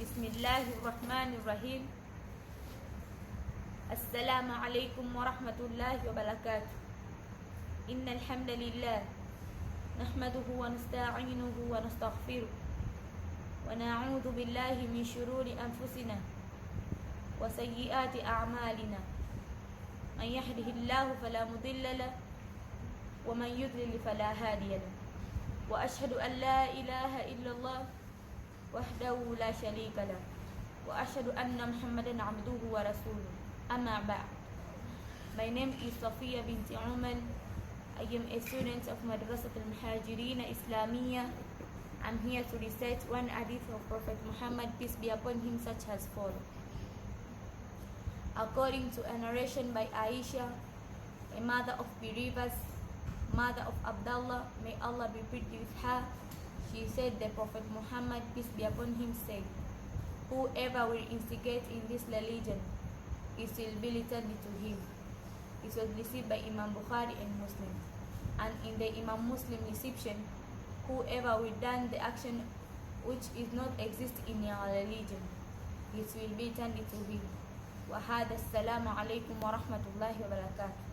Bismillahirrahmanirrahim. Assalamu alaikum warahmatullahi wabarakatuh. Innal hamdalillah nahmaduhu wa nasta'inuhu wa nastaghfiruh wa na'udhu billahi min shururi anfusina wa sayyiati a'malina. Man yahdihillahu fala mudilla lahu wa man yudlil fala hadiya lahu. Wa ashhadu an la ilaha illallah wahdahu la sharika lah wa ashhadu anna Muhammadan abduhu wa rasuluh. Amma ba'd. My name is Safiya binti Umar. I am a student of Madrasat al-Muhajirin Islamiyya. I'm here to recite one hadith of Prophet Muhammad, peace be upon him, such as follows. According to a narration by Aisha, a mother of believers, mother of Abdullah, may Allah be pleased with her, she said, the Prophet Muhammad, peace be upon him, said, whoever will instigate in this religion, it will be returned to him. It was received by Imam Bukhari and Muslim. And in the Imam Muslim reception, whoever will done the action which is not exist in your religion, it will be turned to him. Wa hada. Assalamu alaikum wa rahmatullahi wa barakatuh.